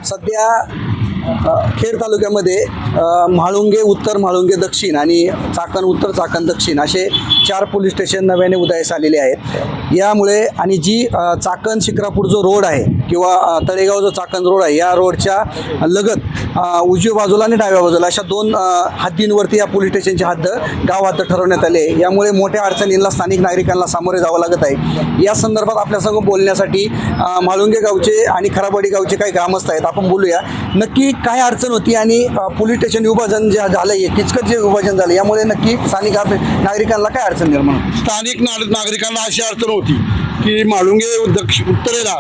सध्या खेड तालुक्यामध्ये म्हाळुंगे उत्तर, म्हाळुंगे दक्षिण आणि चाकण उत्तर, चाकण दक्षिण असे 4 पोलीस स्टेशन नव्याने उदयास आलेले आहेत। यामुळे आणि जी चाकण शिक्रापूर जो रोड आहे किंवा तळेगाव जो चाकण रोड आहे, या रोडच्या लगत उजव्या बाजूला आणि डाव्या बाजूला अशा 2 हद्दींवरती या पोलीस स्टेशनची हद्द गाव हद्द ठरवण्यात आले। यामुळे मोठ्या अडचणींना स्थानिक नागरिकांना सामोरे जावं लागत आहे। या संदर्भात आपल्यासंग बोलण्यासाठी म्हाळुंगे गावचे आणि खराबवाडी गावचे काही ग्रामस्थ आहेत। आपण बोलूया नक्की काय अडचण होती आणि पोलीस स्टेशन विभाजन जे झालं आहे, किचकट जे विभाजन झालं, यामुळे नक्की स्थानिक नागरिकांना काय अडचण निर्माण होती? स्थानिक नागरिकांना अशी अडचण होती की म्हाळुंगे उत्तरेला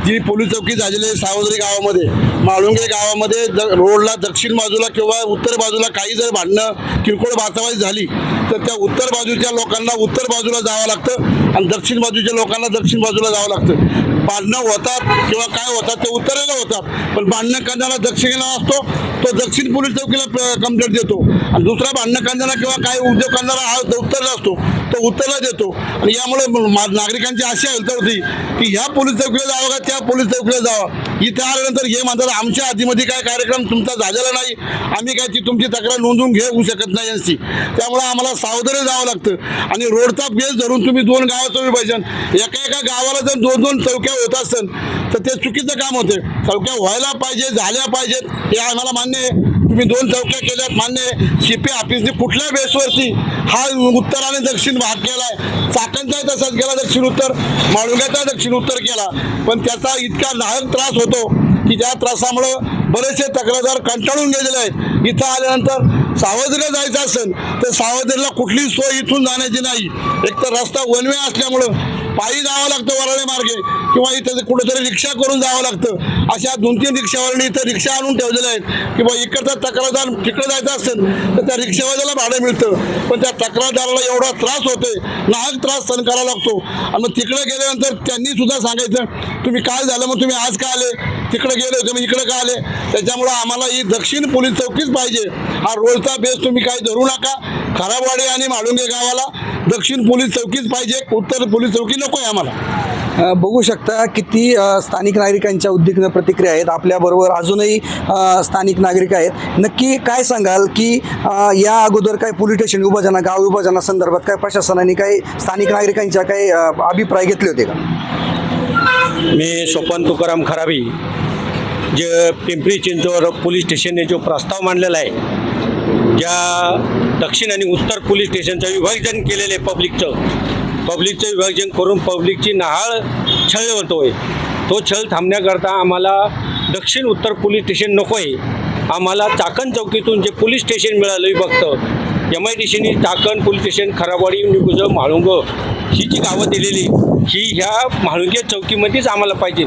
जी पोलीस चौकी झालेली आहे सावंतवाडी गावामध्ये, म्हाळुंगे गावामध्ये रोडला दक्षिण बाजूला किंवा उत्तर बाजूला काही जर भांडणं किरकोळ बाचाबाची झाली तर त्या उत्तर बाजूच्या लोकांना उत्तर बाजूला जावं लागतं आणि दक्षिण बाजूच्या लोकांना दक्षिण बाजूला जावं लागतं। भांडणं होतात किंवा काय होतात ते उत्तरेला होतात, पण भांडणं करणारा दक्षिणेला असतो, तो दक्षिण पोलीस चौकीला कंप्लेंट देतो आणि दुसरा भांडणं करणारा किंवा काय उद्योग करणारा हा उत्तरला असतो, तो उत्तरला देतो। आणि यामुळे नागरिकांची अशी हालत होती की ह्या पोलीस चौकीला जावं का त्या पोलीस चौकीला जावं। इथे आल्यानंतर हे म्हणतात आमच्या आधीमध्ये काय कार्यक्रम तुमचा झालेला नाही, आम्ही काय ती तुमची तक्रार नोंदवून घेऊ शकत नाही यांची। त्यामुळे आम्हाला सावधानी जावं लागतं आणि रोडचा बेस धरून तुम्ही 2 गावाचं विभाजन, एका गावाला जर 2-2 चौक्या होत असेल तर ते चुकीचं काम होते। चौक्या व्हायला पाहिजे, झाल्या पाहिजेत, हे आम्हाला मान्य आहे। तुम्ही 2 चौक्या केल्यात, मान्य आहे। CP ऑफिसने कुठल्या बेसवरती हा उत्तर आणि दक्षिण भाग केला आहे, चाकणचा तसाच केला दक्षिण उत्तर, म्हाळुंग्याचा दक्षिण उत्तर केला, पण त्याचा इतका नाहक त्रास होतो की ज्या त्रासामुळं बरेचसे तक्रारदार कंटाळून गेलेले आहेत। इथं आल्यानंतर सावधीला जायचं असेल तर सावधीला कुठलीच सोय इथून जाण्याची नाही। एक तर रस्ता वन वे असल्यामुळं पायी जावं लागतं वराळे मार्गे किंवा इथं कुठेतरी रिक्षा करून जावं लागतं। अशा 2-3 रिक्षावाल्यांनी इथं रिक्षा आणून ठेवलेल्या आहेत की बा इकडचा तक्रारदार तिकडे जायचं असेल तर त्या रिक्षावाल्याला भाडं मिळतं, पण त्या तक्रारदाराला एवढा त्रास होतोय, नाहक त्रास सहन करावा लागतो। आणि मग तिकडे गेल्यानंतर त्यांनी सुद्धा सांगायचं तुम्ही काय झालं, मग तुम्ही आज का आले, तिकडे गेले होते मग इकडे का आले। त्याच्यामुळं आम्हाला ही दक्षिण पोलीस चौकीच पाहिजे। हा रोडचा बेस तुम्ही काही धरू नका, खराबवाडी आणि म्हाळुंगे गावाला दक्षिण पोलीस चौकीच पाहिजे, उत्तर पोलीस चौकी नको आहे आम्हाला। बघू शकता किती स्थानिक नागरिकांच्या उद्विग्न प्रतिक्रिया आहेत। आपल्याबरोबर अजूनही स्थानिक नागरिक आहेत। नक्की काय सांगाल की या अगोदर काय पोलीस स्टेशन विभाजना, गाव विभाजनासंदर्भात काय प्रशासनाने काही स्थानिक नागरिकांच्या काही अभिप्राय घेतले होते का? मी सोपान तुकाराम खराबी, जे पिंपरी चिंचवड पोलीस स्टेशनने जो प्रस्ताव मांडलेला आहे, ज्या दक्षिण आणि उत्तर पोलीस स्टेशनचं विभाजन केलेलं आहे, पब्लिकचं विभाजन करून पब्लिकची नाहाळ छळ होतो आहे, तो छळ थांबण्याकरता आम्हाला दक्षिण उत्तर पोलीस स्टेशन नको आहे। आम्हाला चाकण चौकीतून जे पोलीस स्टेशन मिळालं विभक्त, MIDCने चाकण पोलीस स्टेशन, खराबवाडी, निकुंज, म्हाळुंग ही जी गावं दिलेली ही ह्या म्हाळुंगे चौकीमध्येच आम्हाला पाहिजे।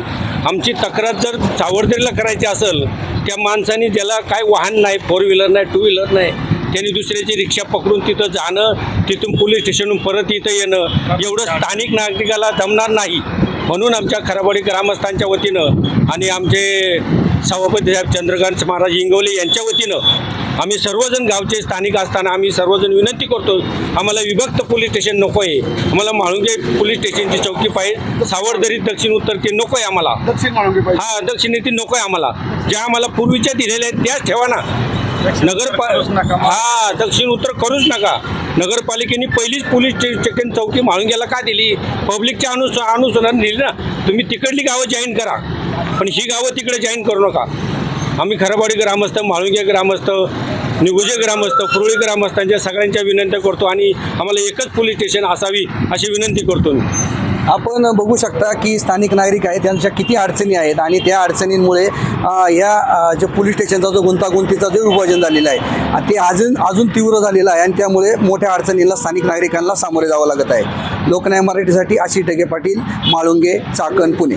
आमची तक्रार जर सावरदेरीला करायची असेल, त्या माणसाने ज्याला काय वाहन नाही, 4 व्हीलर नाही, 2 व्हीलर नाही, त्यांनी दुसऱ्याची रिक्षा पकडून तिथं जाणं, तिथून पोलीस स्टेशनहून परत इथं येणं एवढं स्थानिक नागरिकाला जमणार नाही। म्हणून आमच्या खराबवाडी ग्रामस्थांच्या वतीनं आणि आमचे सभापती साहेब चंद्रकांत महाराज इंगवले यांच्या वतीनं आम्ही सर्वजण गावचे स्थानिक असताना आम्ही सर्वजण विनंती करतो, आम्हाला विभक्त पोलीस स्टेशन नको आहे, आम्हाला म्हाळुंगे पोलीस स्टेशनची चौकी पाहिजे, सावरदरी दक्षिण उत्तर ते नको आहे आम्हाला, दक्षिण म्हाळुंगे पाहिजे, हां दक्षिण येथील नको आहे आम्हाला। ज्या आम्हाला पूर्वीच्या दिलेल्या आहेत त्याच ठेवा ना, हां दक्षिण उत्तर करूच नका। नगरपालिकेने पहिलीच पोलीस स्टेशन चौकी म्हाळुंग्याला का दिली? पब्लिकच्या अनुसरण दिली ना, तुम्ही तिकडली गावं जॉईन करा, पण ही गावं तिकडे जॉईन करू नका। आम्ही खराबवाडी ग्रामस्थ, म्हाळुंगे ग्रामस्थ, निगुजे ग्रामस्थ, पुरळी ग्रामस्थांच्या सगळ्यांच्या विनंत्या करतो आणि आम्हाला एकच पोलीस स्टेशन असावी अशी विनंती करतो मी। आपण बघू शकता की स्थानिक नागरिक आहेत त्यांच्या किती अडचणी आहेत आणि त्या अडचणींमुळे या जे पोलीस स्टेशनचा जो गुंतागुंतीचा जो विभाजन झालेला आहे ते अजून तीव्र झालेलं आहे आणि त्यामुळे मोठ्या अडचणींना स्थानिक नागरिकांना सामोरे जावं लागत आहे। लोकन्याय मराठीसाठी आशिष ढगे पाटील, म्हाळुंगे, चाकण, पुणे।